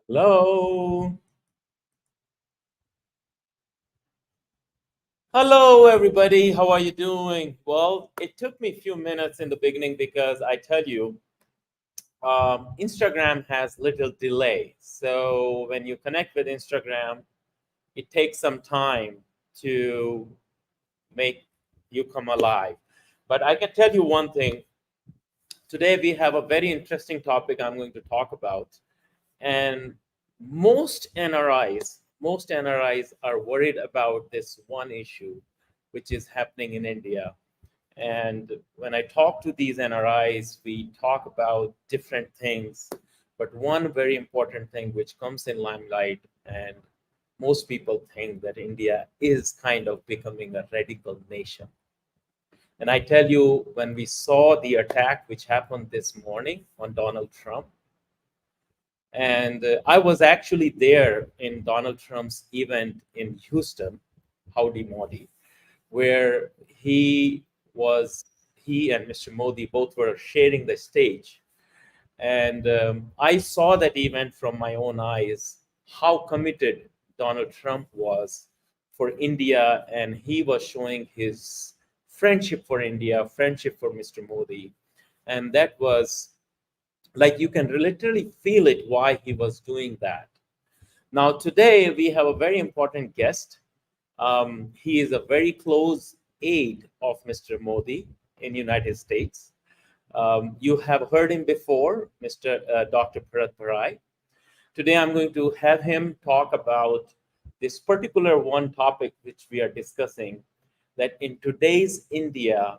Hello. Hello, everybody. How are you doing? Well, it took me a few minutes in the beginning because I tell you, Instagram has little delay. So when you connect with Instagram, it takes some time to make you come alive. But I can tell you one thing. Today we have a very interesting topic I'm going to talk about. And most NRIs are worried about this one issue, which is happening in India. And when I talk to these NRIs, we talk about different things. But one very important thing which comes in limelight, and most people think that India is kind of becoming a radical nation. And I tell you, when we saw the attack which happened this morning on Donald Trump, and I was actually there in Donald Trump's event in Houston, Howdy Modi, where he and Mr. Modi both were sharing the stage. And I saw that event from my own eyes, how committed Donald Trump was for India. And he was showing his friendship for India, friendship for Mr. Modi. And that was like you can literally feel it why he was doing that. Now, today we have a very important guest. He is a very close aide of Mr. Modi in United States. You have heard him before, Mr. Dr. Bharat Barai. Today, I'm going to have him talk about this particular one topic which we are discussing. That in today's India,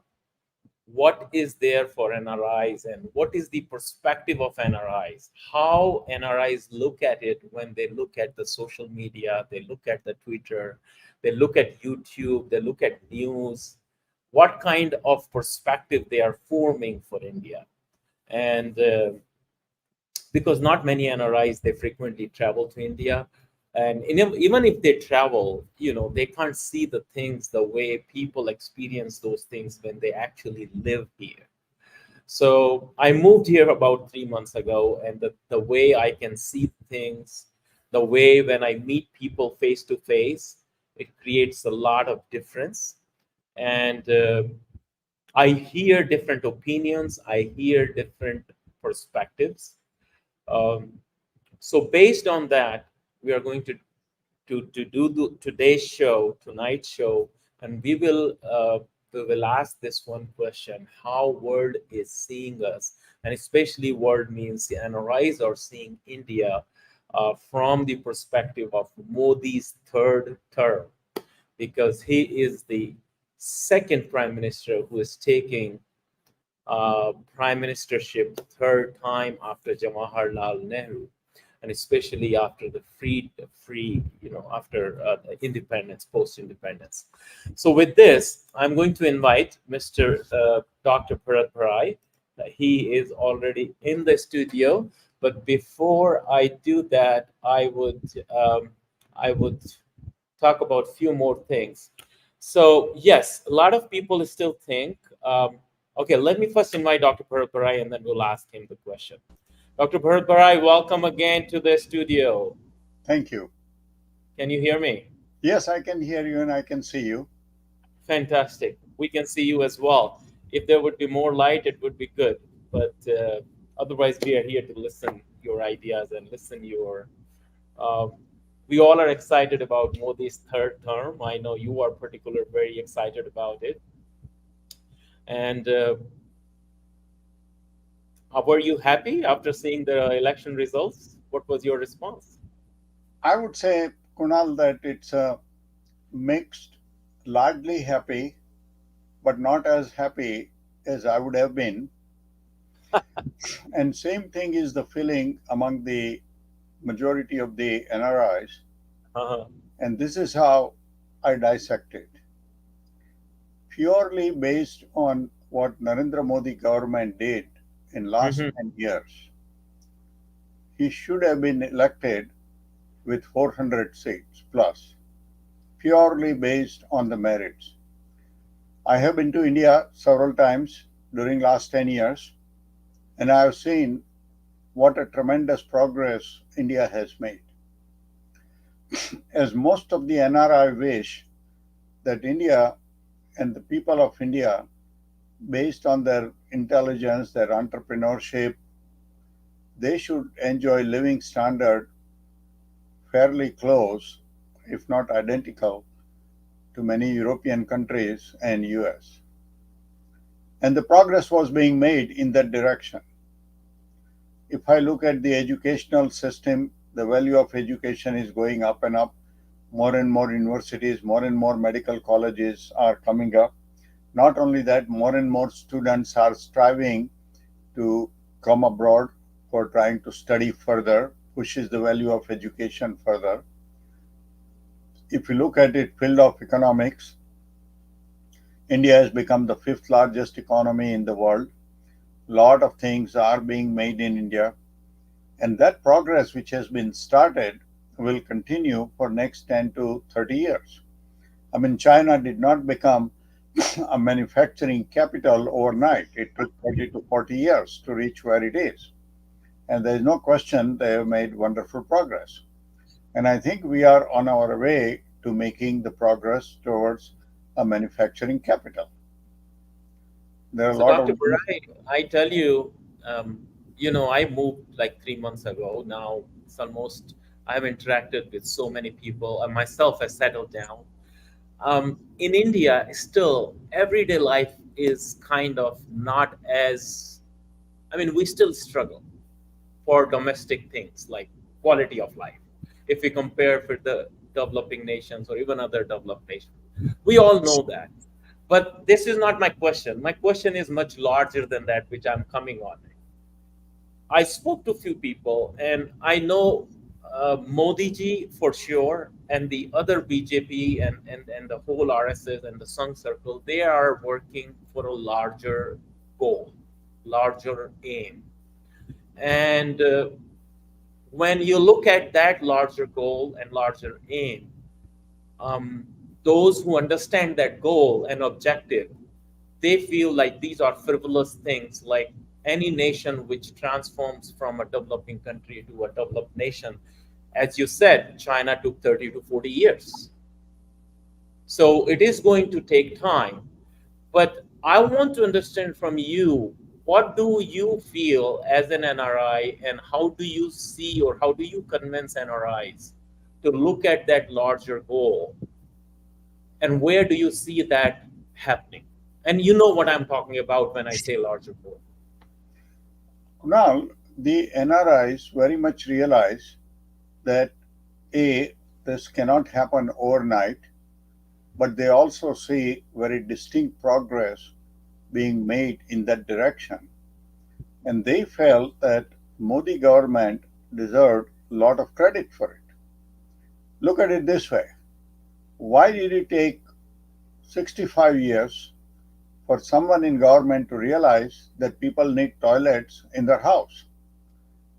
what is there for NRIs and what is the perspective of NRIs? How NRIs look at it when they look at the social media, they look at the Twitter, they look at YouTube, they look at news, what kind of perspective they are forming for India. And because not many NRIs, they frequently travel to India. And even if they travel, they can't see the things the way people experience those things when they actually live here. So I moved here about 3 months ago, and the way I can see things, the way when I meet people face to face, it creates a lot of difference. And I hear different opinions, I hear different perspectives. Um, so based on that, we are going to do today's show, tonight's show, and we will ask this one question: How world is seeing us, and especially world means the NRIs are seeing India from the perspective of Modi's third term, because he is the second prime minister who is taking prime ministership third time after Jawaharlal Nehru, and especially after the after independence, post-independence. So with this, I'm going to invite Mr. Dr. Bharat Barai. He is already in the studio, but before I do that, I would talk about a few more things. So yes, a lot of people still think. Okay, let me first invite Dr. Bharat Barai, and then we'll ask him the question. Dr. Bharat Barai, welcome again to the studio. Thank you. Can you hear me? Yes, I can hear you and I can see you. Fantastic. We can see you as well. If there would be more light, it would be good. But otherwise, we are here to listen your ideas and listen your. Uh, we all are excited about Modi's third term. I know you are particularly very excited about it. And were you happy after seeing the election results? What was your response? I would say, Kunal, that it's a mixed, largely happy, but not as happy as I would have been. And same thing is the feeling among the majority of the NRIs. Uh-huh. And this is how I dissect it. Purely based on what Narendra Modi government did in last Hmm. 10 years, he should have been elected with 400 seats plus, purely based on the merits. I have been to India several times during last 10 years, and I have seen what a tremendous progress India has made. As most of the NRI wish that India and the people of India, based on their intelligence, their entrepreneurship, they should enjoy living standard fairly close, if not identical, to many European countries and US. And the progress was being made in that direction. If I look at the educational system, the value of education is going up and up. More and more universities, more and more medical colleges are coming up. Not only that, more and more students are striving to come abroad for trying to study further, pushes the value of education further. If you look at it, field of economics, India has become the fifth largest economy in the world. A lot of things are being made in India, and that progress which has been started will continue for next 10 to 30 years. I mean, China did not become a manufacturing capital overnight. It took 30 to 40 years to reach where it is. And there is no question they have made wonderful progress. And I think we are on our way to making the progress towards a manufacturing capital. There are a So, lot Dr. of Barai, I tell you, I moved like 3 months ago. Now it's almost, I've interacted with so many people. I myself has settled down. In India, still, everyday life is kind of not as, I mean, we still struggle for domestic things like quality of life. If we compare for the developing nations or even other developed nations, we all know that. But this is not my question. My question is much larger than that, which I'm coming on. I spoke to a few people, and I know Modi ji for sure, and the other BJP and the whole RSS and the Sangh circle, they are working for a larger goal, larger aim. And when you look at that larger goal and larger aim, um, those who understand that goal and objective, they feel like these are frivolous things, like any nation which transforms from a developing country to a developed nation. As you said, China took 30 to 40 years. So it is going to take time. But I want to understand from you, what do you feel as an NRI, and how do you see or how do you convince NRIs to look at that larger goal, and where do you see that happening? And you know what I'm talking about when I say larger goal. now the NRIs very much realize that A, this cannot happen overnight, but they also see very distinct progress being made in that direction. And they felt that Modi government deserved a lot of credit for it. Look at it this way. Why did it take 65 years for someone in government to realize that people need toilets in their house?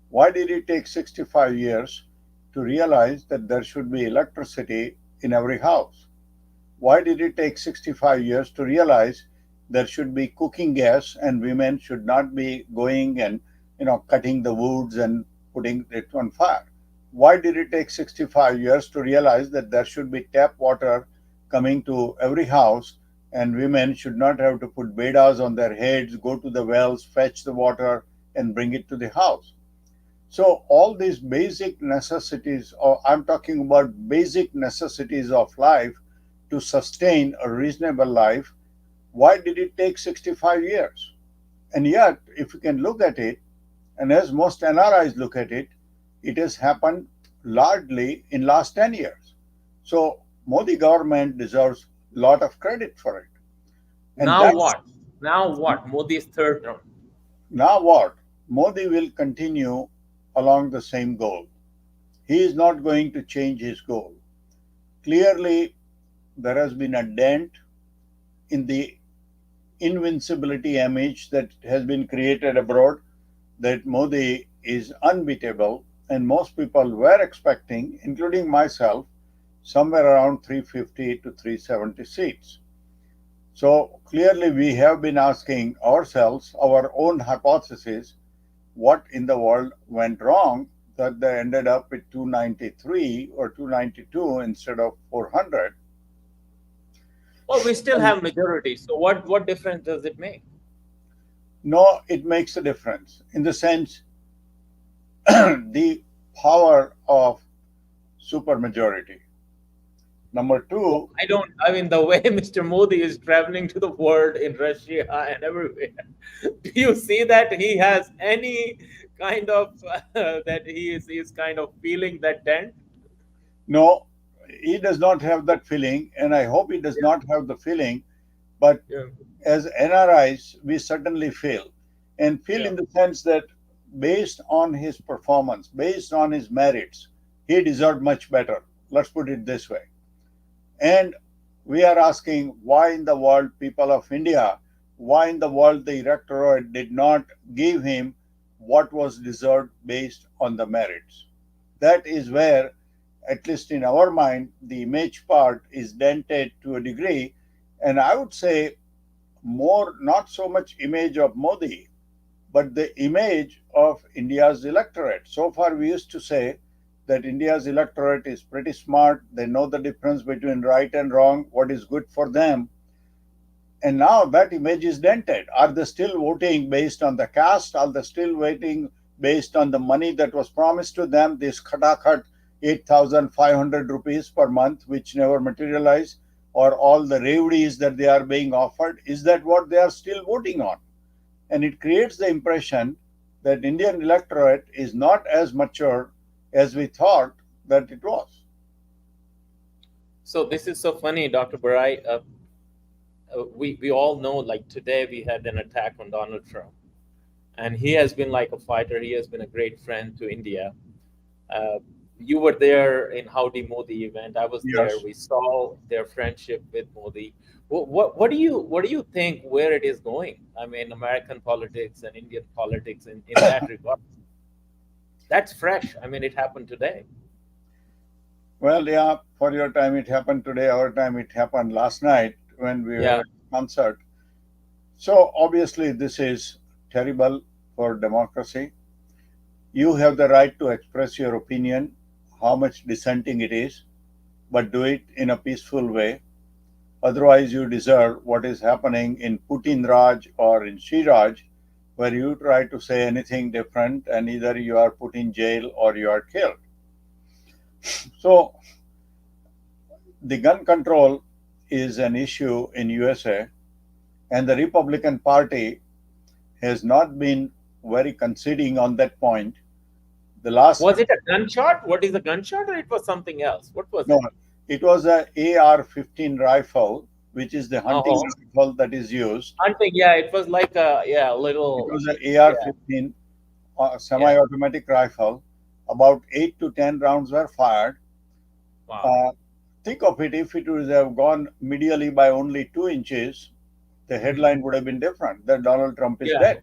Why did it take 65 years to realize that there should be electricity in every house? Why did it take 65 years to realize there should be cooking gas and women should not be going and cutting the woods and putting it on fire? Why did it take 65 years to realize that there should be tap water coming to every house and women should not have to put bedas on their heads, go to the wells, fetch the water and bring it to the house? So all these basic necessities, or I'm talking about basic necessities of life to sustain a reasonable life, why did it take 65 years? And yet, if you can look at it, and as most NRIs look at it, it has happened largely in last 10 years. So Modi government deserves a lot of credit for it. And Now that's what? Now what? Modi's third term. now what? Modi will continue along the same goal. He is not going to change his goal. Clearly, there has been a dent in the invincibility image that has been created abroad, that Modi is unbeatable, and most people were expecting, including myself, somewhere around 350 to 370 seats. So clearly we have been asking ourselves our own hypothesis, what in the world went wrong that they ended up with 293 or 292 instead of 400. Well, we still have majority. So what difference does it make? No, it makes a difference in the sense the power of supermajority. Number Well, two, I don't. I mean, the way Mr. Modi is traveling to the world in Russia and everywhere, do you see that he has any kind of that he is kind of feeling that dent? no, he does not have that feeling, and I hope he does not have the feeling. But Yeah, as NRIs, we certainly feel, and feel yeah, in the sense that based on his performance, based on his merits, he deserved much better. Let's put it this way. And we are asking why in the world, people of India, why in the world the electorate did not give him what was deserved based on the merits. That is where, at least in our mind, the image part is dented to a degree. And I would say more, not so much image of Modi, but the image of India's electorate. So far, we used to say that India's electorate is pretty smart. They know the difference between right and wrong, what is good for them. And now that image is dented. Are they still voting based on the caste? Are they still voting based on the money that was promised to them? This khatakhat 8,500 rupees per month, which never materialized, or all the reveries that they are being offered. Is that what they are still voting on? And it creates the impression that Indian electorate is not as mature as we thought that it was. So this is so funny, Dr. Barai. We all know, like today we had an attack on Donald Trump, and he has been like a fighter. He has been a great friend to India. Uh, you were there in Howdy Modi event. I was there. Yes. We saw their friendship with Modi. What do you think where it is going? I mean, American politics and Indian politics in that regard. That's fresh. I mean, it happened today. Well, yeah, for your time it happened today, our time it happened last night when we were Yeah. at a concert. So obviously, this is terrible for democracy. You have the right to express your opinion, how much dissenting it is, but do it in a peaceful way. Otherwise, you deserve what is happening in Putin Raj or in Shiraj, where you try to say anything different and either you are put in jail or you are killed. So, the gun control is an issue in USA, and the Republican Party has not been very conceding on that point. The last Was it a gunshot? What is a gunshot, or it was something else? What was No, it? it was a AR-15 rifle, which is the hunting Oh, rifle that is used. hunting. Yeah, it was like a yeah, a It little. was an Yeah, AR-15 yeah. semi-automatic rifle. About 8 to 10 rounds were fired. Wow. Uh, think of it, if it would have gone medially by only 2 inches, the Hmm. headline would have been different, that Donald Trump is Yeah, dead.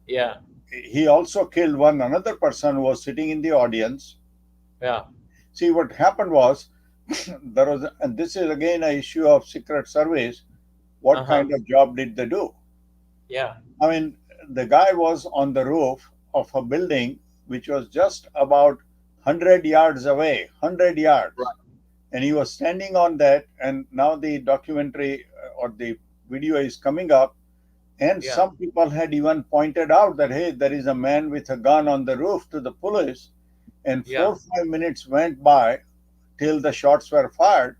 yeah, He also killed one another person who was sitting in the audience. yeah. See, what happened was, there was, and this is again an issue of Secret Service. Uh What huh. kind of job did they do? Yeah, I mean, the guy was on the roof of a building which was just about 100 yards away, 100 yards. right. And he was standing on that. And now the documentary or the video is coming up. And Yeah, some people had even pointed out that, hey, there is a man with a gun on the roof to the police. And yeah, 4 or 5 minutes went by till the shots were fired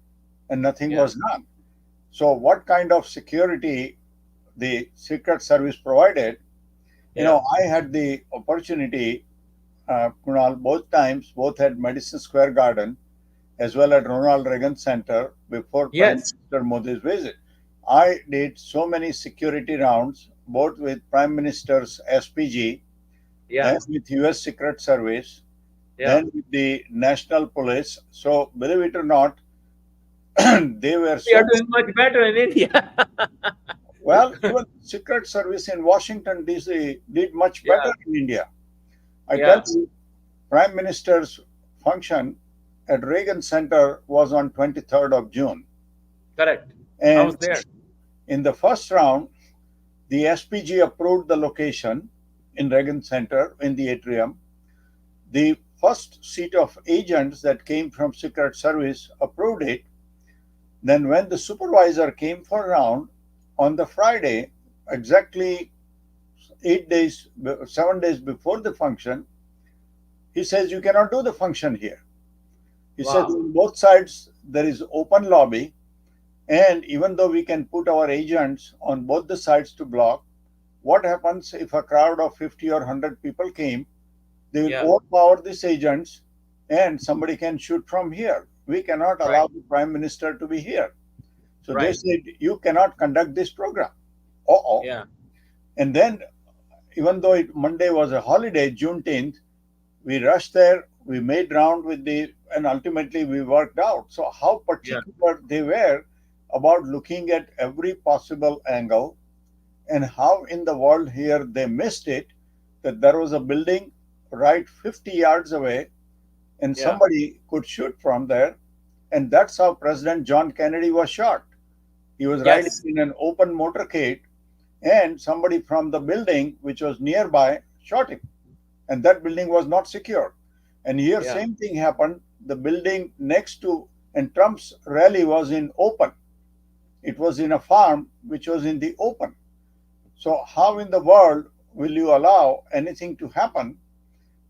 and nothing yeah, was done. So, what kind of security the Secret Service provided? yeah, I had the opportunity, Kunal, both times, both at Madison Square Garden as well at Ronald Reagan Center before Prime yes, Minister Modi's visit. I did so many security rounds, both with Prime Minister's SPG yeah, and with US Secret Service, yeah. then with the National Police. So, believe it or not, they were We are so doing much better in India. well. Even Secret Service in Washington D.C. did much better Yeah, in India. I tell yeah, you, Prime Minister's function at Reagan Center was on 23rd of June. correct. I was And there. in the first round, the SPG approved the location. in Reagan Center in the atrium. The first seat of agents that came from Secret Service approved it. Then when the supervisor came for a round on the Friday, exactly 8 days, 7 days before the function, he says, you cannot do the function here. He says, Wow. on both sides, there is open lobby. And even though we can put our agents on both the sides to block, what happens if a crowd of 50 or 100 people came? They will Yeah. overpower these agents and somebody can shoot from here. We cannot Right. allow the Prime Minister to be here. So they Right. said, you cannot conduct this program. Uh-oh. Yeah. And then, even though Monday was a holiday, Juneteenth, we rushed there, we made round with and ultimately we worked out. So how Yeah. particular they were about looking at every possible angle, and how in the world here they missed it, that there was a building right 50 yards away and Yeah. somebody could shoot from there. And that's how President John Kennedy was shot. He was riding Yes. in an open motorcade, and somebody from the building which was nearby shot him. And that building was not secure. And here, Yeah. same thing happened. The building next to, and Trump's rally was in open. It was in a farm which was in the open. So how in the world will you allow anything to happen?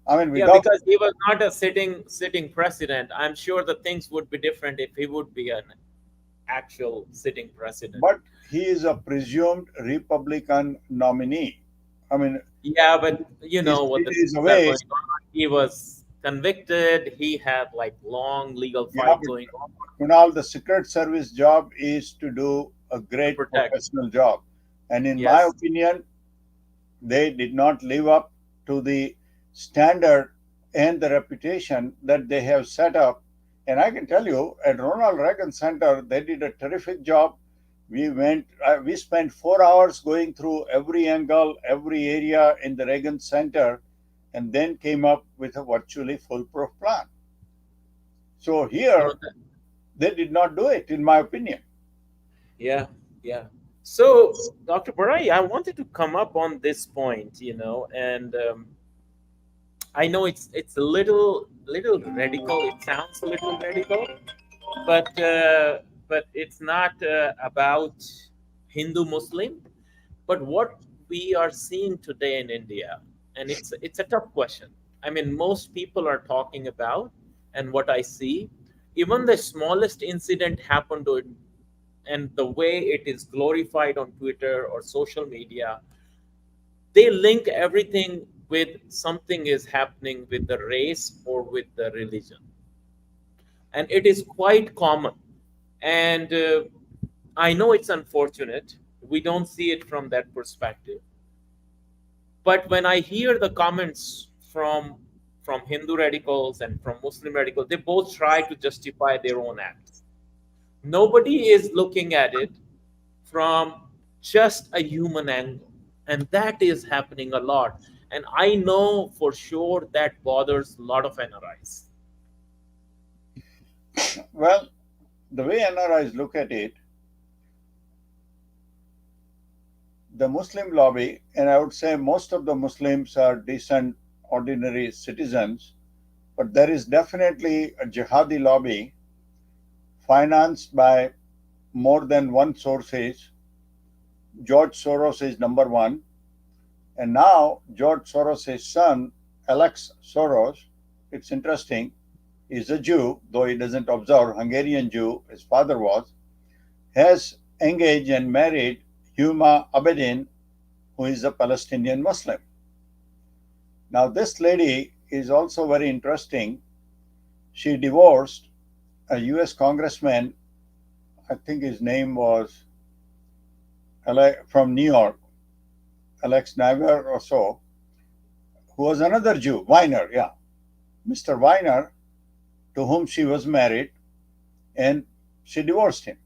I mean, Yeah, without. because he was not a sitting president. I'm sure the things would be different if he would be an actual sitting president. But he is a presumed Republican nominee. I mean, Yeah, but you he's know what three the days things are away. going on. He was convicted. He had like long legal Yeah, fight but going on Kunal, the Secret Service job is to do a to great protect. professional job. And in my Yes. opinion, they did not live up to the standard and the reputation that they have set up. And I can tell you, at Ronald Reagan Center, they did a terrific job. We spent 4 hours going through every angle, every area in the Reagan Center, and then came up with a virtually foolproof plan. So No, here, they did not do it, in my opinion. yeah, yeah. So, Dr. Barai, I wanted to come up on this point, and I know it's a little radical. It sounds a little radical, but it's not about Hindu Muslim, but what we are seeing today in India, and it's a tough question. I mean, most people are talking about, and what I see, even the smallest incident happened to it, and the way it is glorified on Twitter or social media, they link everything with something is happening with the race or with the religion, and it is quite common. And I know it's unfortunate. We don't see it from that perspective. But when I hear the comments from Hindu radicals and from Muslim radicals, they both try to justify their own acts. Nobody is looking at it from just a human angle. And that is happening a lot. And I know for sure that bothers a lot of NRIs. Well, the way NRIs look at it, the Muslim lobby, and I would say most of the Muslims are decent, ordinary citizens, but there is definitely a jihadi lobby financed by more than one sources. George Soros is number one, and now George Soros' son, Alex Soros, it's interesting, is a Jew, though he doesn't observe, Hungarian Jew, his father was, has engaged and married Huma Abedin, who is a Palestinian Muslim. Now, this lady is also very interesting. She divorced a US congressman, I think his name was from New York, Alex Nagar or so, who was another Jew, Weiner, yeah, Mr. Weiner, to whom she was married, and she divorced him.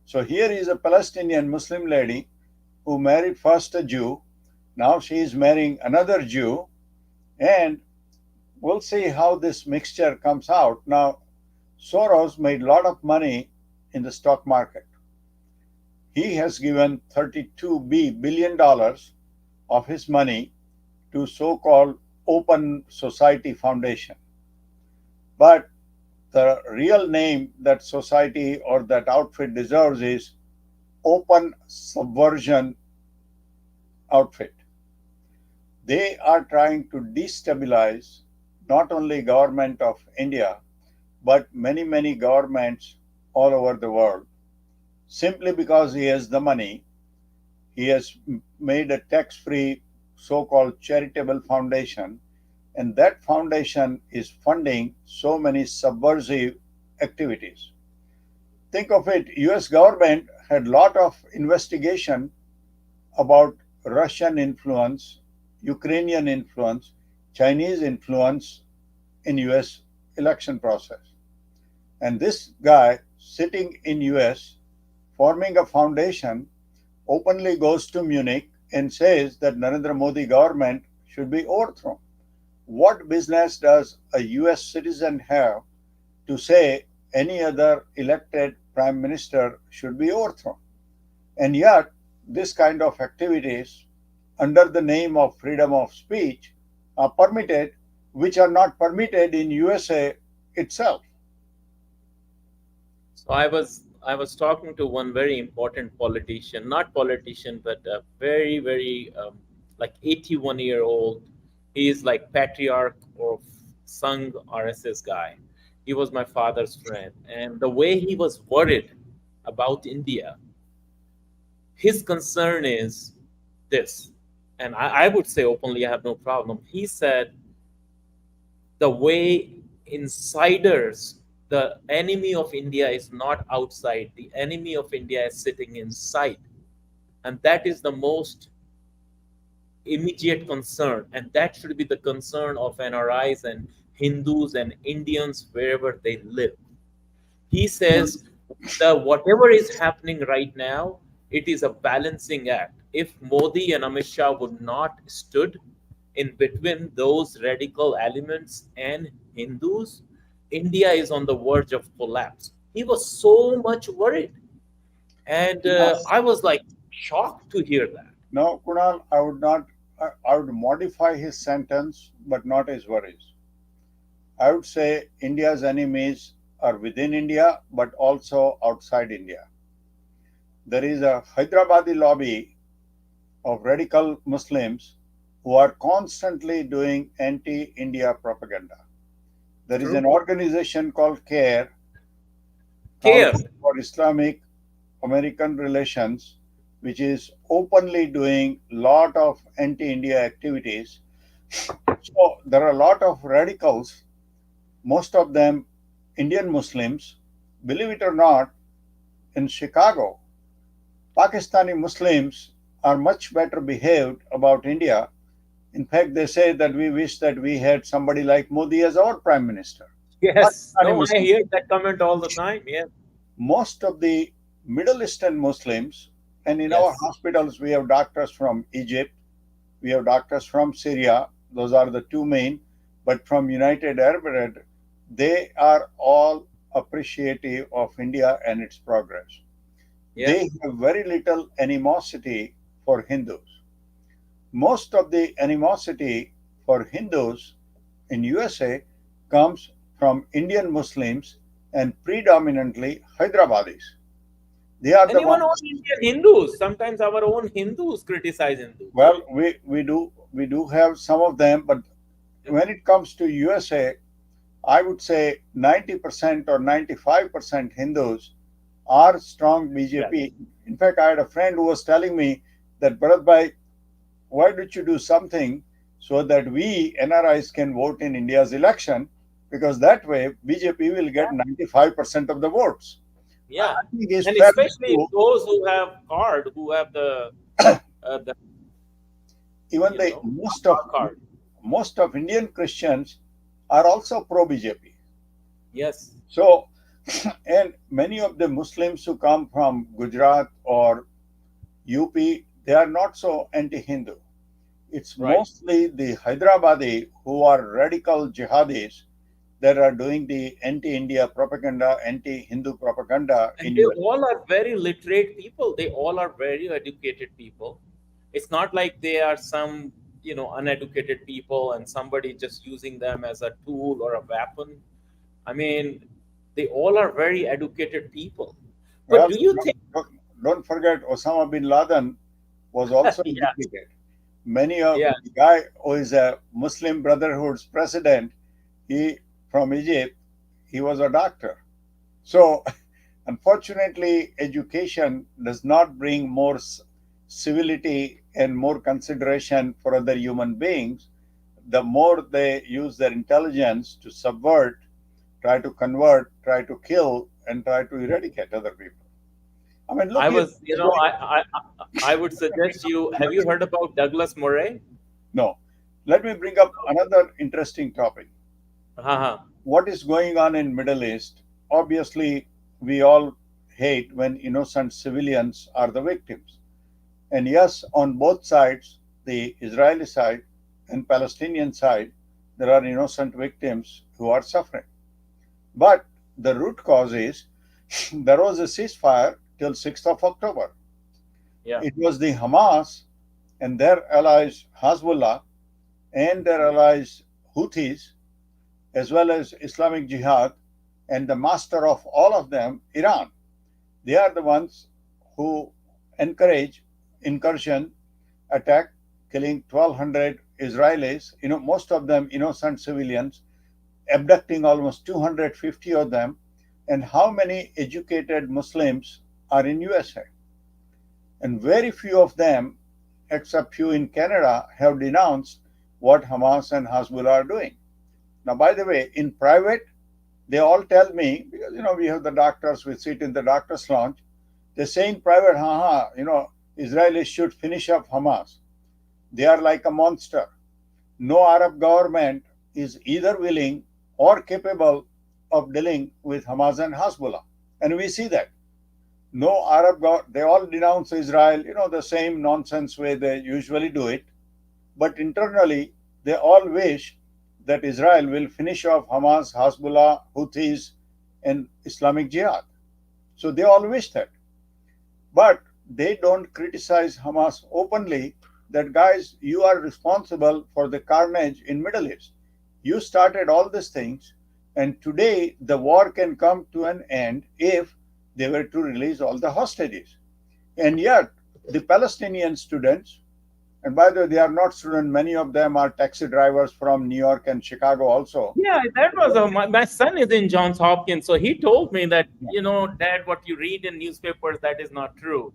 So here is a Palestinian Muslim lady who married first a Jew. Now she is marrying another Jew, and we'll see how this mixture comes out. Now, Soros made a lot of money in the stock market. He has given $32 billion of his money to so-called Open Society Foundation. But the real name that society or that outfit deserves is Open Subversion Outfit. They are trying to destabilize not only government of India, but many governments all over the world. Simply because he has the money, he has made a tax-free so-called charitable foundation, and that foundation is funding so many subversive activities. Think of it, US government had lot of investigation about Russian influence, Ukrainian influence, Chinese influence in US election process. And this guy sitting in US forming a foundation openly goes to Munich and says that Narendra Modi government should be overthrown. What business does a US citizen have to say any other elected prime minister should be overthrown? And yet, this kind of activities under the name of freedom of speech are permitted, which are not permitted in USA itself. So I was talking to one very important politician, not politician, but a very like 81-year-old. He is like patriarch of Sangh RSS guy. He was my father's friend, and the way he was worried about India, his concern is this, and I would say openly, I have no problem. He said the way insiders, the enemy of India is not outside, the enemy of India is sitting inside. And that is the most immediate concern. And that should be the concern of NRIs and Hindus and Indians wherever they live. He says the whatever is happening right now, it is a balancing act. If Modi and Amit Shah would not stood in between those radical elements and Hindus, India is on the verge of collapse. He was so much worried, and Yes. I was like shocked to hear that. No, Kunal, I would not. I would modify his sentence, but not his worries. I would say India's enemies are within India, but also outside India. There is a Hyderabadi lobby of radical Muslims who are constantly doing anti-India propaganda. There is an True. organization called CARE, Care. Council for Islamic American Relations, which is openly doing lot of anti-India activities. So there are a lot of radicals, most of them Indian Muslims. Believe it or not, in Chicago, Pakistani Muslims are much better behaved about India. In fact, they say that we wish that we had somebody like Modi as our prime minister. Yes. Pakistani No, I Muslims. hear that comment all the time. Yeah. Most of the Middle Eastern Muslims, and in our Yes. hospitals, we have doctors from Egypt, we have doctors from Syria. Those are the two main. But from United Arab Emirates, they are all appreciative of India and its progress. Yeah. They have very little animosity for Hindus. Most of the animosity for Hindus in USA comes from Indian Muslims and predominantly Hyderabadis. They are And the even ones. on Indian Hindus, sometimes our own Hindus criticize Hindus. Well, we do have some of them, but when it comes to USA, I would say 90% or 95% Hindus are strong Yes. BJP. In fact, I had a friend who was telling me that, Bharat Bhai, why don't you do something so that we NRIs can vote in India's election? Because that way BJP will get 95% of the votes. Yeah, I think it's and fairly especially true. those who have card, who have the Even the Aadhaar card. most of Indian Christians are also pro BJP. Yes, So, and many of the Muslims who come from Gujarat or UP, they are not so anti-Hindu. It's right. mostly the Hyderabadi who are radical jihadis that are doing the anti-India propaganda, anti-Hindu propaganda And in they US. all are very literate people. They all are very educated people. It's not like they are some. uneducated people and somebody just using them as a tool or a weapon. I mean, they all are very educated people. But Well, do you think? don't forget Osama bin Laden was also Yeah, educated. Many of yeah. the guy who is a Muslim Brotherhood's president, he from Egypt, he was a doctor. So, unfortunately, education does not bring more civility and more consideration for other human beings. The more they use their intelligence to subvert, try to convert, try to kill, and try to eradicate other people. I mean, look I here. was, I would suggest you. Have you heard about Douglas Murray? No. Let me bring up another interesting topic. Uh-huh. What is going on in Middle East? Obviously, we all hate when innocent civilians are the victims. And yes, on both sides, the Israeli side and Palestinian side, there are innocent victims who are suffering. But the root cause is there was a ceasefire till 6th of October. Yeah. It was the Hamas and their allies Hezbollah and their allies Houthis, as well as Islamic Jihad, and the master of all of them, Iran. They are the ones who encourage incursion, attack, killing 1,200 Israelis, most of them innocent civilians, abducting almost 250 of them. And how many educated Muslims are in USA? And very few of them, except few in Canada, have denounced what Hamas and Hezbollah are doing. Now, by the way, in private, they all tell me, because we have the doctors, we sit in the doctor's lounge, they say in private, haha, Israelis should finish up Hamas. They are like a monster. No Arab government is either willing or capable of dealing with Hamas and Hezbollah. And we see that. No they all denounce Israel, the same nonsense way they usually do it. But internally, they all wish that Israel will finish off Hamas, Hezbollah, Houthis, and Islamic Jihad. So they all wish that. But they don't criticize Hamas openly that, guys, you are responsible for the carnage in Middle East. You started all these things, and today the war can come to an end if they were to release all the hostages. And yet, the Palestinian students, and by the way, they are not students, many of them are taxi drivers from New York and Chicago also. Yeah, that was my son is in Johns Hopkins, so he told me that Dad, what you read in newspapers, that is not true.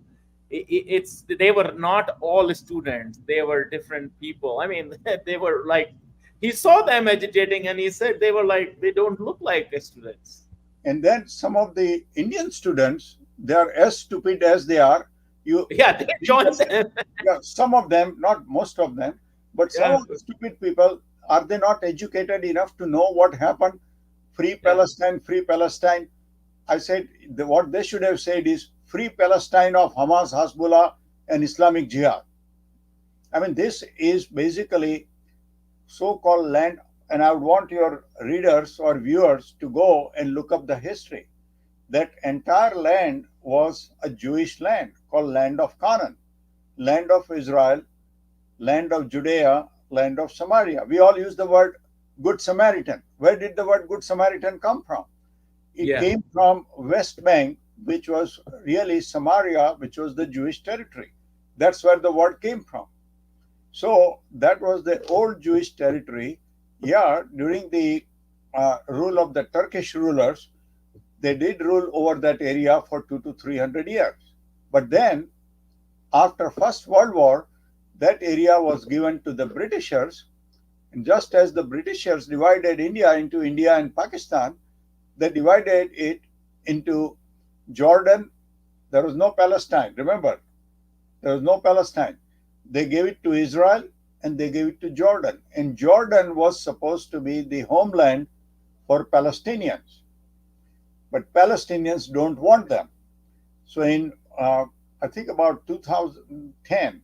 It's they were not all students; they were different people. I mean, they were like he saw them agitating, and he said they were like they don't look like students. And then some of the Indian students, they are as stupid as they are. Yeah, they joined them. Yeah, some of them, not most of them, but some Yeah, of the stupid people, are they not educated enough to know what happened? Free yeah. Palestine, free Palestine. I said what they should have said is free Palestine of Hamas, Hezbollah, and Islamic Jihad. I mean, this is basically so-called land, and I would want your readers or viewers to go and look up the history. That entire land was a Jewish land called land of Canaan, land of Israel, land of Judea, land of Samaria. We all use the word Good Samaritan. Where did the word Good Samaritan come from? It Yeah. came from West Bank, which was really Samaria, which was the Jewish territory. That's where the word came from. So that was the old Jewish territory. Yeah, during the rule of the Turkish rulers, they did rule over that area for 200 to 300 years. But then, after First World War, that area was given to the Britishers. And just as the Britishers divided India into India and Pakistan, they divided it into Jordan. There was no Palestine. Remember, there was no Palestine. They gave it to Israel and they gave it to Jordan. And Jordan was supposed to be the homeland for Palestinians. But Palestinians don't want them. So in, I think about 2010,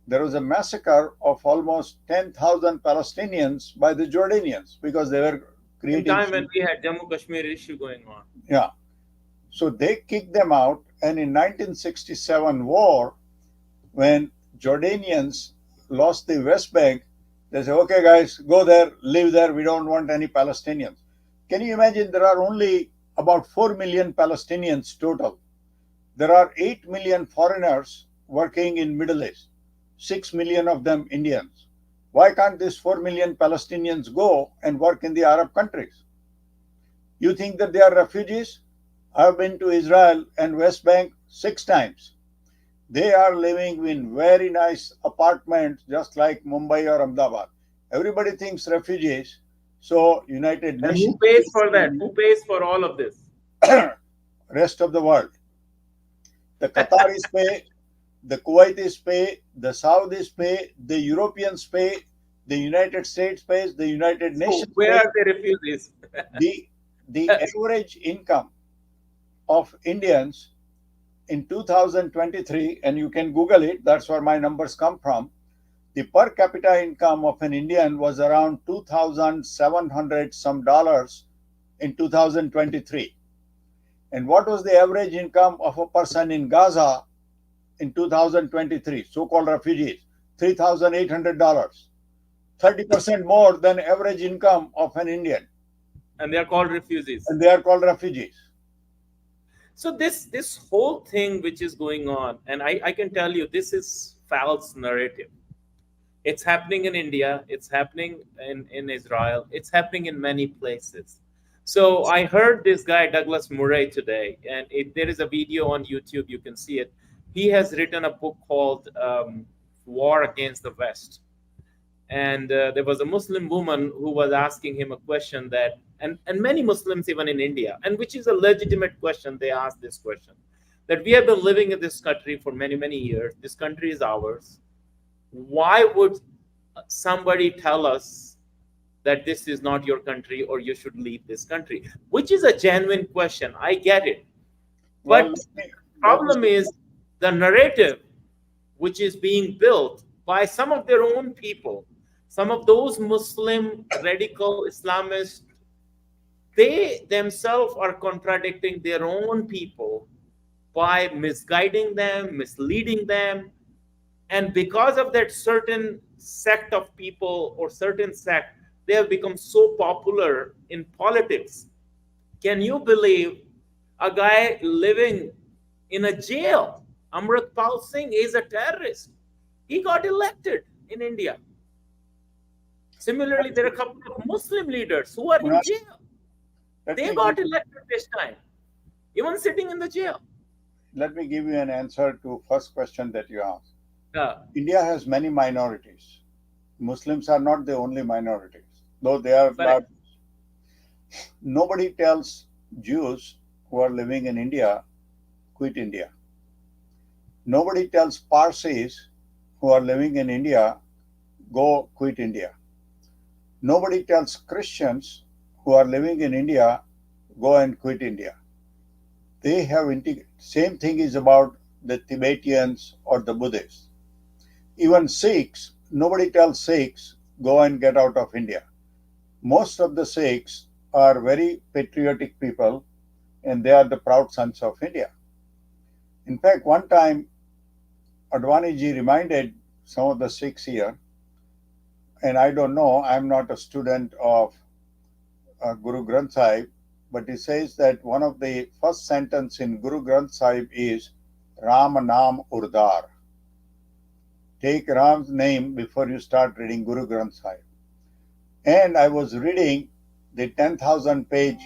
there was a massacre of almost 10,000 Palestinians by the Jordanians because they were In creating. time when we had Jammu Kashmir issue going on. Yeah. So they kicked them out. And in 1967 war, when Jordanians lost the West Bank, they say, okay, guys, go there, live there. We don't want any Palestinians. Can you imagine? There are only about 4 million Palestinians total. There are 8 million foreigners working in Middle East, 6 million of them Indians. Why can't these 4 million Palestinians go and work in the Arab countries? You think that they are refugees? I've been to Israel and West Bank 6 times. They are living in very nice apartments, just like Mumbai or Ahmedabad. Everybody thinks refugees. So United And who Nations, pays for that? Who pays for all of this? rest of the world. The Qataris pay, the Kuwaitis pay, the Saudis pay, the Europeans pay, the United States pays, the United So Nations where pays. are the refugees? The average income of Indians in 2023, and you can Google it, that's where my numbers come from. The per capita income of an Indian was around 2,700 some dollars in 2023. And what was the average income of a person in Gaza in 2023, so-called refugees? $3,800, 30% more than average income of an Indian. And they are called refugees. And they are called refugees. So this whole thing which is going on, and I can tell you, this is false narrative. It's happening in India, it's happening in Israel, it's happening in many places. So I heard this guy Douglas Murray today, and there is a video on YouTube, you can see it. He has written a book called War Against the West. And there was a Muslim woman who was asking him a question that, and many Muslims even in India, and which is a legitimate question, they asked this question, that we have been living in this country for many, many years. This country is ours. Why would somebody tell us that this is not your country or you should leave this country? Which is a genuine question. I get it. Well, But the problem is the narrative which is being built by some of their own people, some of those Muslim radical Islamists, they themselves are contradicting their own people by misguiding them, misleading them. And because of that certain sect of people or certain sect, they have become so popular in politics. Can you believe a guy living in a jail? Amritpal Singh is a terrorist. He got elected in India. Similarly, there are a couple of Muslim leaders who are in jail. They got elected this time, even sitting in the jail. Let me give you an answer to first question that you asked. Yeah. India has many minorities. Muslims are not the only minorities, though they are large. Nobody tells Jews who are living in India, quit India. Nobody tells Parsis who are living in India, go quit India. Nobody tells Christians who are living in India, go and quit India. They have same thing is about the Tibetans or the Buddhists. Even Sikhs, nobody tells Sikhs, go and get out of India. Most of the Sikhs are very patriotic people, and they are the proud sons of India. In fact, one time, Advani ji reminded some of the Sikhs here, and I don't know, I'm not a student of Guru Granth Sahib, but he says that one of the first sentence in Guru Granth Sahib is Ram Naam Urdar. Take Ram's name before you start reading Guru Granth Sahib. And I was reading the 10,000 page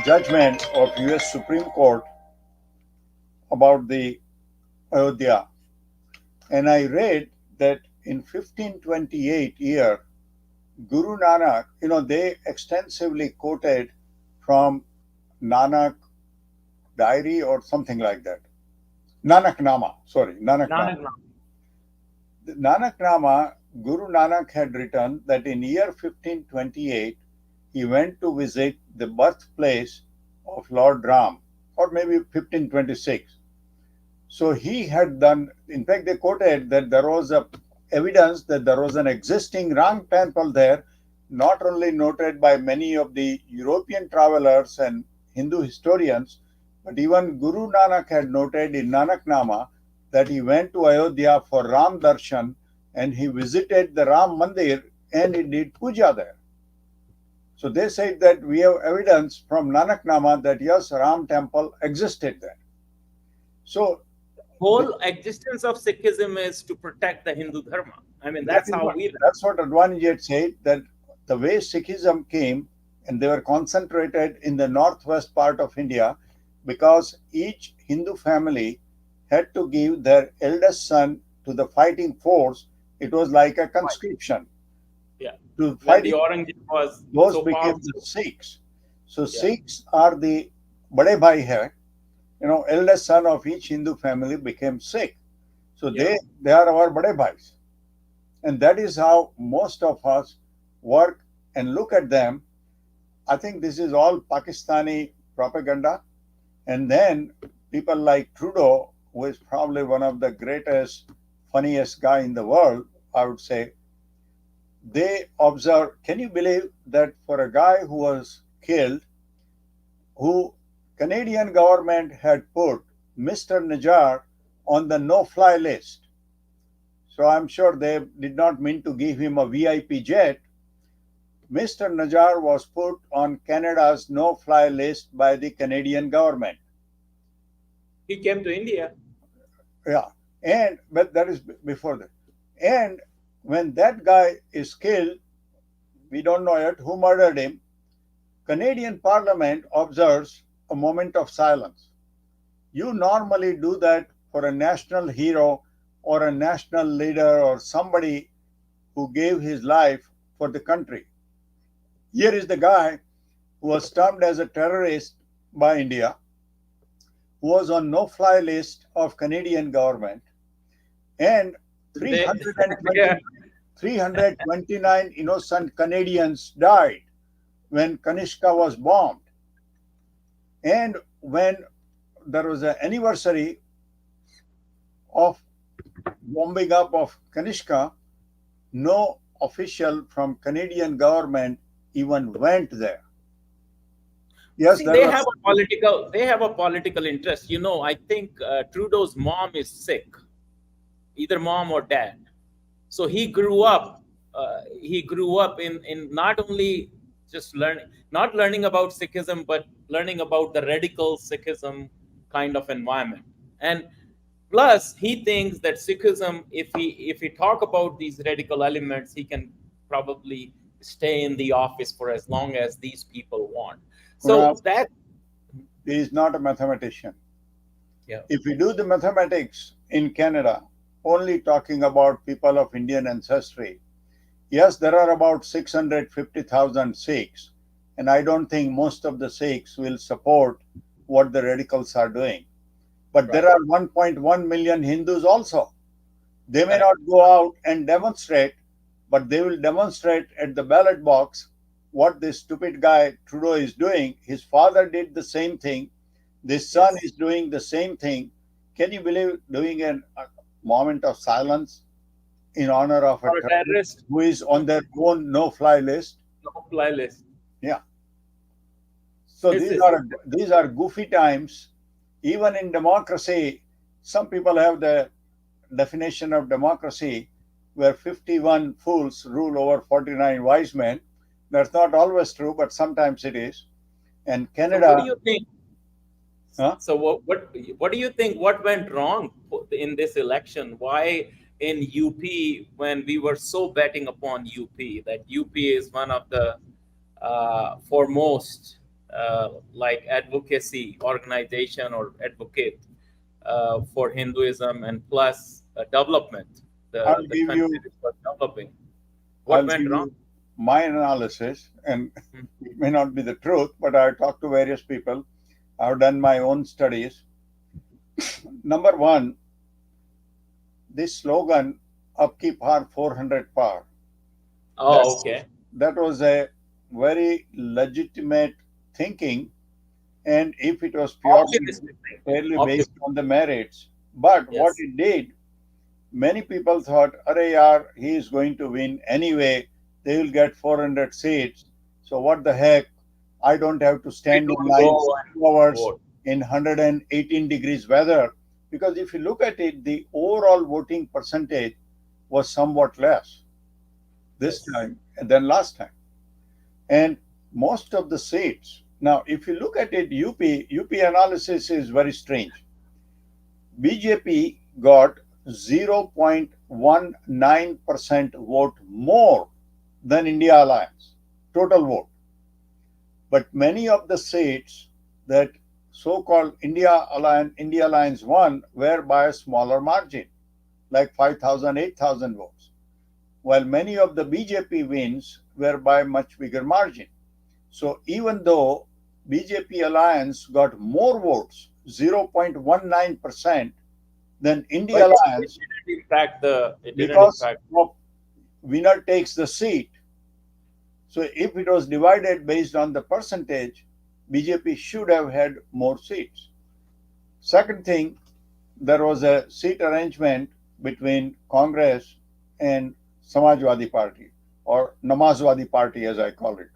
judgment of US Supreme Court about the Ayodhya. And I read that in 1528 year, Guru Nanak, they extensively quoted from Nanak diary or something like that. Nanak Nama. The Nanak Nama, Guru Nanak had written that in year 1528, he went to visit the birthplace of Lord Ram, or maybe 1526. So he had done, in fact, they quoted that there was evidence that there was an existing Ram temple there, not only noted by many of the European travelers and Hindu historians, but even Guru Nanak had noted in Nanak Nama that he went to Ayodhya for Ram Darshan and he visited the Ram Mandir and he did puja there. So they said that we have evidence from Nanaknama that yes, Ram temple existed there. So Whole existence of Sikhism is to protect the Hindu Dharma. I mean, that that's is how what we live. that's what Advanji said, that the way Sikhism came and they were concentrated in the northwest part of India because each Hindu family had to give their eldest son to the fighting force. It was like a conscription Yeah. to When the fighting. Aurangzeb was Those so became the powerful. Sikhs. So Yeah. Sikhs are the Bade Bhai hai. Eldest son of each Hindu family became Sikh. So Yeah. they are our Bade Bhais. And that is how most of us work and look at them. I think this is all Pakistani propaganda. And then people like Trudeau, who is probably one of the greatest, funniest guy in the world, I would say, they observe. Can you believe that for a guy who was killed, who Canadian government had put Mr. Najjar on the no-fly list? So I'm sure they did not mean to give him a VIP jet. Mr. Najjar was put on Canada's no-fly list by the Canadian government. He came to India. Yeah, but that is before that. And when that guy is killed, we don't know yet who murdered him. Canadian Parliament observes a moment of silence. You normally do that for a national hero or a national leader or somebody who gave his life for the country. Here is the guy who was termed as a terrorist by India, who was on no-fly list of Canadian government, and They, 320, yeah. 329 innocent Canadians died when Kanishka was bombed. And when there was an anniversary of bombing up of Kanishka, no official from Canadian government even went there. Yes, See, there was. they have a political interest. I think Trudeau's mom is sick, either mom or dad. So he grew up in not only just not learning about Sikhism, but learning about the radical Sikhism kind of environment. And plus, he thinks that Sikhism, if he talk about these radical elements, he can probably stay in the office for as long as these people want. Kunal, So that, he is not a mathematician. yeah, If we do the mathematics in Canada, only talking about people of Indian ancestry, yes, there are about 650,000 Sikhs, and I don't think most of the Sikhs will support what the radicals are doing. But right, there are 1.1 million Hindus also. They may correct. not go out and demonstrate, but they will demonstrate at the ballot box what this stupid guy Trudeau is doing. His father did the same thing. This son Yes. is doing the same thing. Can you believe doing a moment of silence in honor of a For a terrorist terrorist, who is on no, their own no-fly list? no fly list. Yeah. So This these is are these are goofy times. Even in democracy, some people have the definition of democracy where 51 fools rule over 49 wise men. That's not always true, but sometimes it is. And so. What do Canada, you think? huh? So what do you think? What went wrong in this election? Why in UP, when we were so betting upon UP, that UP is one of the foremost like advocacy organization or advocate for Hinduism and plus development, I'll the give country you was developing. I'll What went give wrong? you my analysis, and Hmm. it may not be the truth, but I talked to various people. I've done my own studies. Number one, this slogan, "Upki Par 400 Par," Oh, that's okay. that was a very legitimate thinking, and if it was purely Optimistic thinking. fairly based Optimistic. on the merits. But what Yes. it did, many people thought, "Arey yaar, he is going to win anyway. They will get 400 seats. So what the heck? I don't have to We stand in don't line go for and 2 hours vote. in 118 degrees weather because if you look at it, the overall voting percentage was somewhat less this Yes. time than last time. And most of the seats, now, if you look at it, UP analysis is very strange. BJP got 0.19% vote more than India Alliance, total vote. But many of the seats that so-called India Alliance won were by a smaller margin, like 5,000, 8,000 votes, while many of the BJP wins were by much bigger margin. So even though BJP Alliance got more votes, 0.19%, than India But it Alliance, didn't impact the. It didn't because impact. of winner takes the seat. So if it was divided based on the percentage, BJP should have had more seats. Second thing, there was a seat arrangement between Congress and Samajwadi Party, or Namazwadi Party as I call it.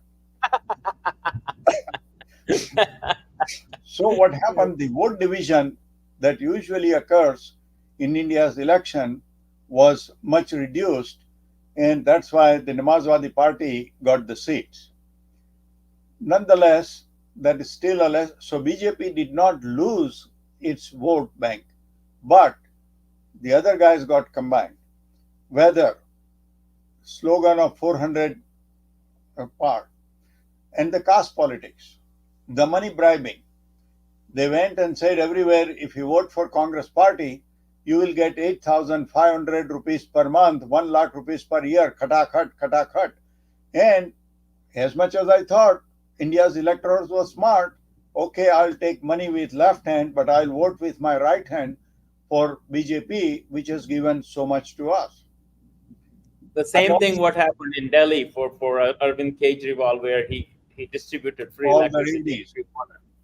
So what happened? The vote division that usually occurs in India's election was much reduced, and that's why the Namazwadi Party got the seats. Nonetheless, that is still a less. So BJP did not lose its vote bank, but the other guys got combined. Whether slogan of 400 part and the caste politics, the money bribing. They went and said everywhere, if you vote for Congress party, you will get 8,500 rupees per month, 1 lakh rupees per year, khatak khat. And as much as I thought India's electors were smart, okay, I'll take money with left hand, but I'll vote with my right hand for BJP, which has given so much to us. The same thing what happened in Delhi for Arvind Kejriwal, where he distributed free All the electricity. readings.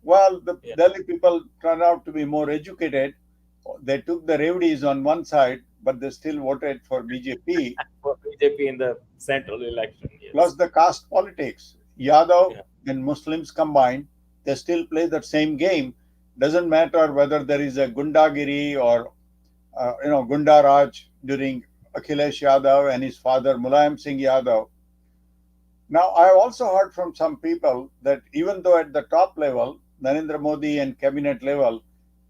Well, the Yeah. Delhi people turned out to be more educated. They took the revdies on one side, but they still voted for BJP. For BJP in the central election. Yes. Plus the caste politics. Yadav Yeah. and Muslims combined, they still play the same game. Doesn't matter whether there is a Gundagiri or Gunda Raj during Akhilesh Yadav and his father Mulayam Singh Yadav. Now, I have also heard from some people that even though at the top level, Narendra Modi and cabinet level,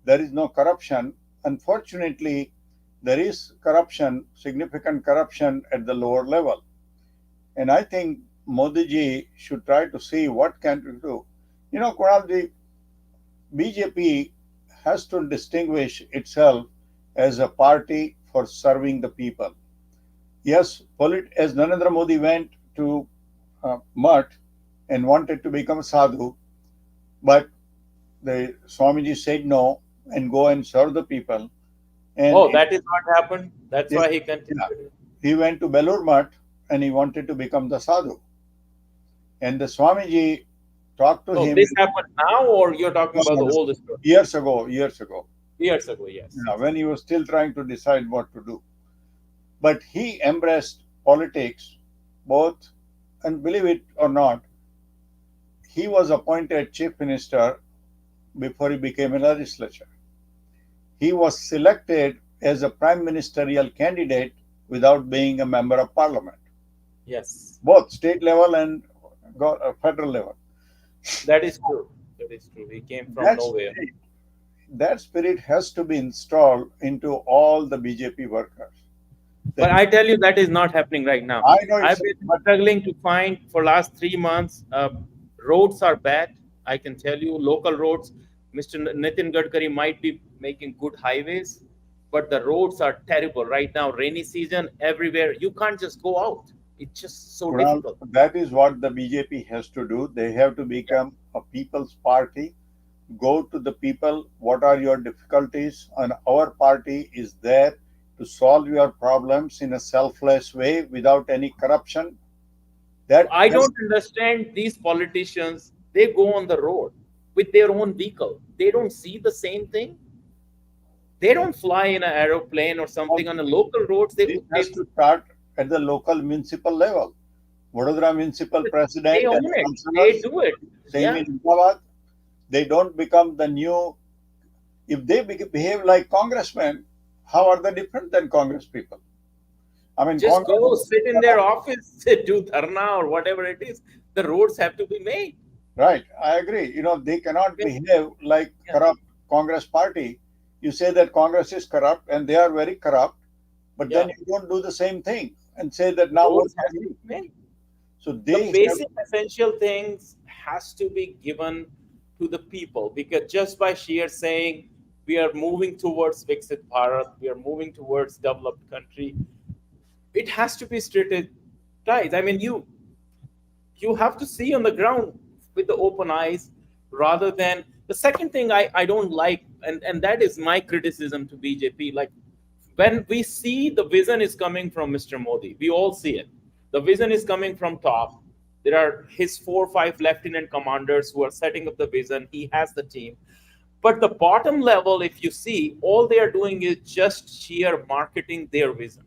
there is no corruption, unfortunately, there is corruption, significant corruption at the lower level. And I think Modi ji should try to see what can we do. Kunal ji, BJP has to distinguish itself as a party for serving the people. Yes, as Narendra Modi went to Mutt and wanted to become a sadhu, but the Swamiji said no and go and serve the people. And that is what happened. That's why he continued. Yeah. He went to Belur Mutt and he wanted to become the sadhu. And the Swamiji talked to him. This happened now, or you're talking about the old story? Years ago. Years ago, yes. Yeah, when he was still trying to decide what to do. But he embraced politics, both, and believe it or not, he was appointed chief minister before he became a legislature. He was selected as a prime ministerial candidate without being a member of parliament. Yes. Both state level and federal level. That is true. He came from nowhere. That spirit has to be installed into all the BJP workers. But I tell you, that is not happening right now. I know I've been struggling to find for last 3 months. Roads are bad. I can tell you, local roads. Mr. Nitin Gadkari might be making good highways, but the roads are terrible right now. Rainy season everywhere. You can't just go out. It's just so difficult. That is what the BJP has to do. They have to become a people's party. Go to the people. What are your difficulties? And our party is there to solve your problems in a selfless way without any corruption. I don't understand these politicians. They go on the road with their own vehicle. They don't see the same thing. They don't fly in an aeroplane or something on the local roads. It has to start at the local municipal level. Vadodara municipal president. They own it. They do it. Same in Ahmedabad. They don't become the new If they behave like congressmen, how are they different than Congress people? I mean, Just Congress, go sit in their office, do dharna or whatever it is. The roads have to be made. right? I agree. They cannot Okay? behave like Yeah, corrupt Congress party. You say that Congress is corrupt, and they are very corrupt, but then yeah. you don't do the same thing and say that The now what roads have can to you? be made. So The they have. basic essential things has to be given to the people, because just by sheer saying we are moving towards Viksit Bharat, we are moving towards developed country, it has to be strategized. I mean, you have to see on the ground with the open eyes, rather than the second thing I don't like, and that is my criticism to BJP. Like, when we see the vision is coming from Mr. Modi, we all see it. The vision is coming from top. There are his 4 or 5 lieutenant commanders who are setting up the vision. He has the team. But the bottom level, if you see, all they are doing is just sheer marketing their vision.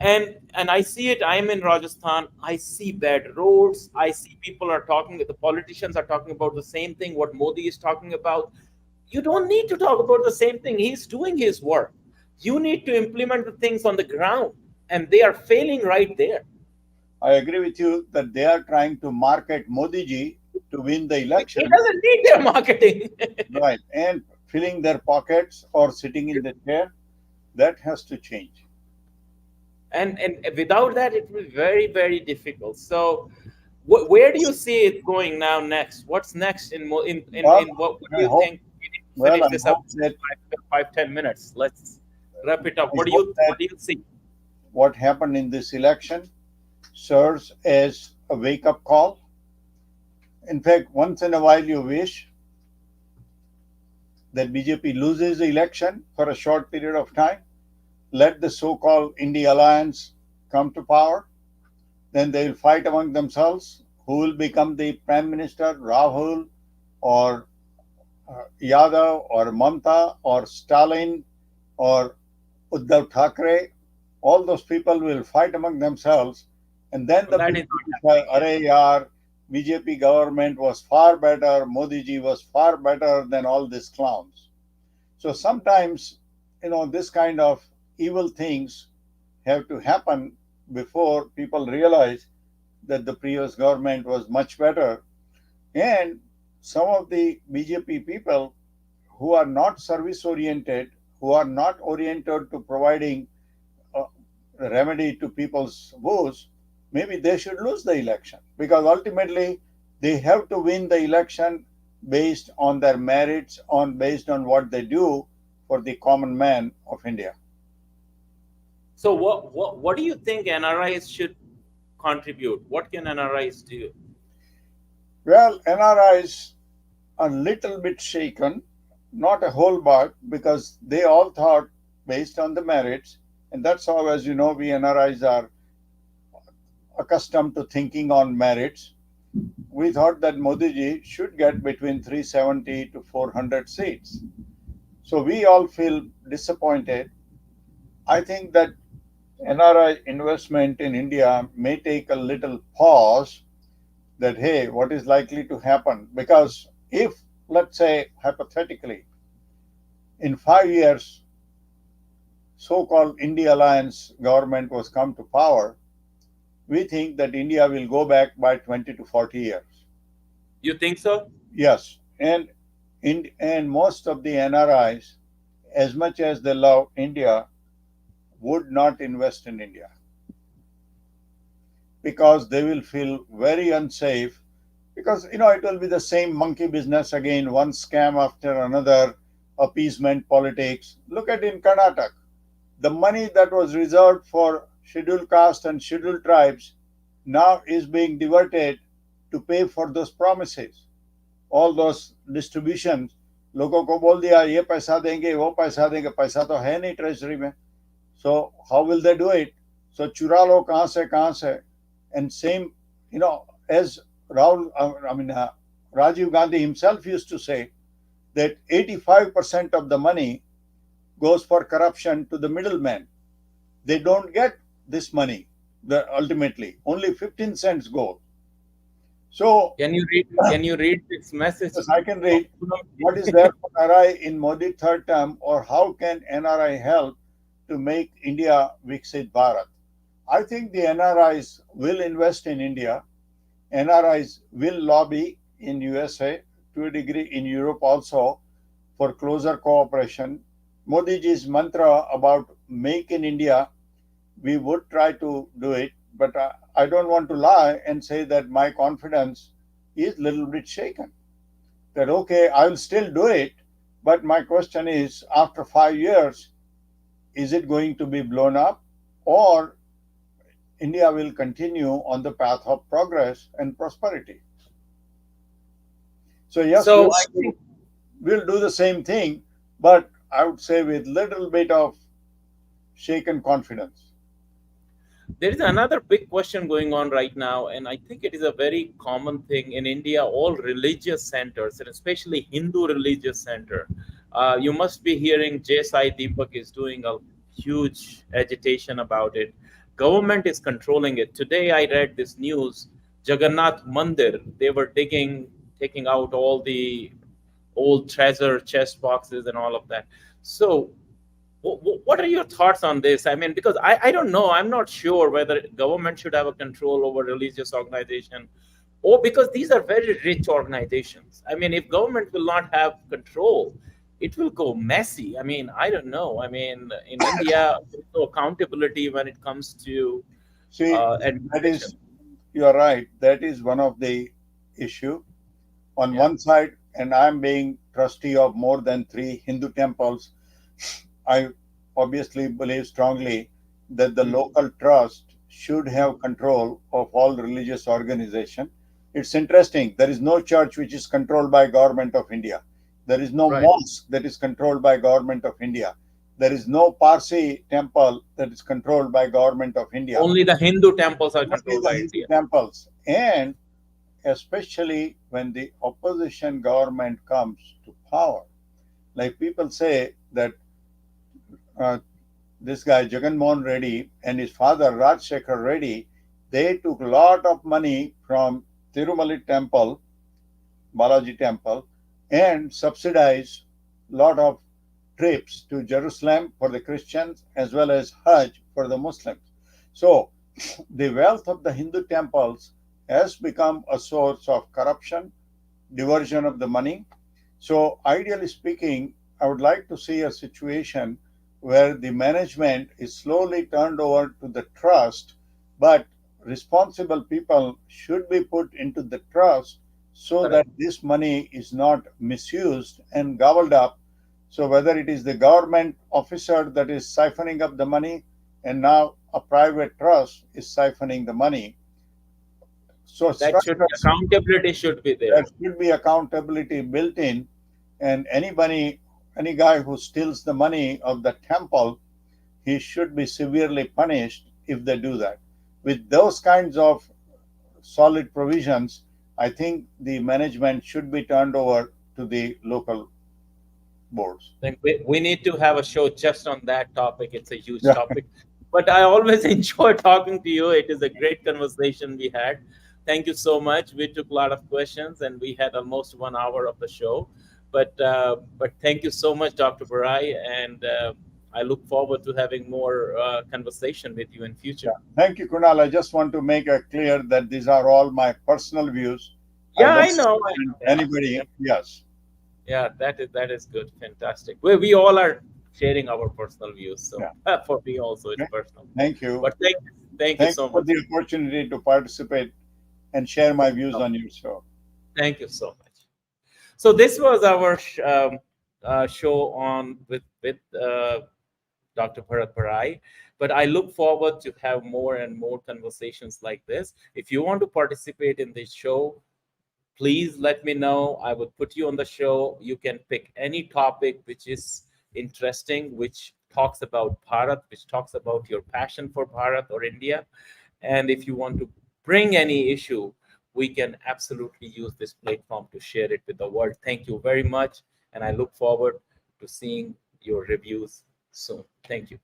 And I see it. I'm in Rajasthan. I see bad roads. I see people are talking, the politicians are talking about the same thing what Modi is talking about. You don't need to talk about the same thing. He's doing his work. You need to implement the things on the ground, and they are failing right there. I agree with you that they are trying to market Modi ji to win the He election, doesn't need their marketing. right? And filling their pockets or sitting in the chair, that has to change. And without that, it will be very, very difficult. So where do you see it going now next? What's next Well, in what do I you hope. think? We need to Well, finish I this up hope that 5, 10 minutes. Let's wrap it up. I hope that What do you see? what happened in this election serves as a wake-up call. In fact, once in a while, you wish that BJP loses the election for a short period of time, let the so-called India alliance come to power, then they will fight among themselves who will become the prime minister, Rahul or Yadav or Mamta or Stalin or Uddhav Thackeray. All those people will fight among themselves, and then Well, the that is people not will say, happening yet. "Arey yaar, BJP government was far better. Modi ji was far better than all these clowns." So sometimes, this kind of evil things have to happen before people realize that the previous government was much better. And some of the BJP people who are not service oriented, who are not oriented to providing a remedy to people's woes, maybe they should lose the election, because ultimately they have to win the election based on their merits, on based on what they do for the common man of India. So what do you think NRIs should contribute? What can NRIs do? Well, NRIs are a little bit shaken, not a whole lot, because they all thought based on the merits, and that's how, as you know, we NRIs are accustomed to thinking on merits. We thought that Modi ji should get between 370 to 400 seats. So we all feel disappointed. I think that NRI investment in India may take a little pause, that, hey, what is likely to happen? Because if, let's say, hypothetically, in 5 years, so called India Alliance government was come to power, we think that India will go back by 20 to 40 years. You think so? Yes. And most of the NRIs, as much as they love India, would not invest in India because they will feel very unsafe, because it will be the same monkey business again, one scam after another, appeasement politics. Look at in Karnataka, the money that was reserved for scheduled caste and scheduled tribes now is being diverted to pay for those promises, all those distributions. लोगों को बोल दिया ये पैसा देंगे वो पैसा देंगे, पैसा तो है नहीं ट्रेजरी में. So how will they do it? So चुरा लो कहाँ से. And same, as Rahul, Rajiv Gandhi himself used to say that 85% of the money goes for corruption to the middlemen. They don't get this money. Ultimately, only 15 cents go. So, Can you read this message? yes, I can Of read. What is there for NRI in Modi third term, or how can NRI help to make India Viksit Bharat? I think the NRIs will invest in India. NRIs will lobby in USA, to a degree in Europe also, for closer cooperation. Modi ji's mantra about make in India, we would try to do it, but I don't want to lie and say that my confidence is a little bit shaken. That okay, I will still do it, but my question is, after 5 years, is it going to be blown up, or India will continue on the path of progress and prosperity? So yes, So I think we'll do the same thing, but I would say with little bit of shaken confidence. there is another big question going on right now, and I think it is a very common thing in India. All religious centers, and especially Hindu religious center, you must be hearing Sai Deepak is doing a huge agitation about it. Government is controlling it. Today, I read this news: Jagannath Mandir. They were taking out all the old treasure chest boxes and all of that. So what are your thoughts on this? I mean, because I don't know, I'm not sure whether government should have a control over religious organization, or because these are very rich organizations. I mean, if government will not have control, it will go messy. I mean, I don't know. I mean, in India, there's no accountability when it comes to See, that administration. is, you are right. That is one of the issue. On Yeah. one side, and I'm being trustee of more than three Hindu temples, I obviously believe strongly that the Mm. local trust should have control of all religious organization. It's interesting. There is no church which is controlled by government of India. There is no Right. mosque that is controlled by government of India. There is no Parsi temple that is controlled by government of India. Only the Hindu temples are Only controlled the by Hindu India. temples. And especially when the opposition government comes to power. Like people say that uh, this guy Jagan Mohan Reddy and his father Rajshekhar Reddy, they took a lot of money from Tirumali temple, Balaji temple, and subsidized a lot of trips to Jerusalem for the Christians as well as Hajj for the Muslims. So the wealth of the Hindu temples has become a source of corruption, diversion of the money. So, ideally speaking, I would like to see a situation where the management is slowly turned over to the trust, but responsible people should be put into the trust so that Correct. this money is not misused and gobbled up. So, whether it is the government officer that is siphoning up the money and now a private trust is siphoning the money. So, That should structures, accountability should be there there. should be accountability built in, and anybody, any guy who steals the money of the temple, he should be severely punished if they do that. With those kinds of solid provisions, I think the management should be turned over to the local boards. Then we need to have a show just on that topic. It's a huge Yeah, topic. But I always enjoy talking to you. It is a great conversation we had. Thank you so much. We took a lot of questions and we had almost 1 hour of the show. But thank you so much, Dr. Barai, and I look forward to having more conversation with you in future. yeah. Thank you, Kunal. I just want to make it clear that these are all my personal views. I Yeah, don't I know. represent Yeah, yeah, anybody. Yes. yeah. That is good. Fantastic. We all are sharing our personal views. So Yeah. for me also, it's Okay. personal. Thank you. But thank you Thank you so for much. the opportunity to participate and share my views No, on your show. thank you so much. So this was our show on with Dr. Bharat Barai. But I look forward to have more and more conversations like this. If you want to participate in this show, please let me know. I will put you on the show. You can pick any topic which is interesting, which talks about Bharat, which talks about your passion for Bharat or India. And if you want to bring any issue, we can absolutely use this platform to share it with the world. Thank you very much. And I look forward to seeing your reviews soon. Thank you.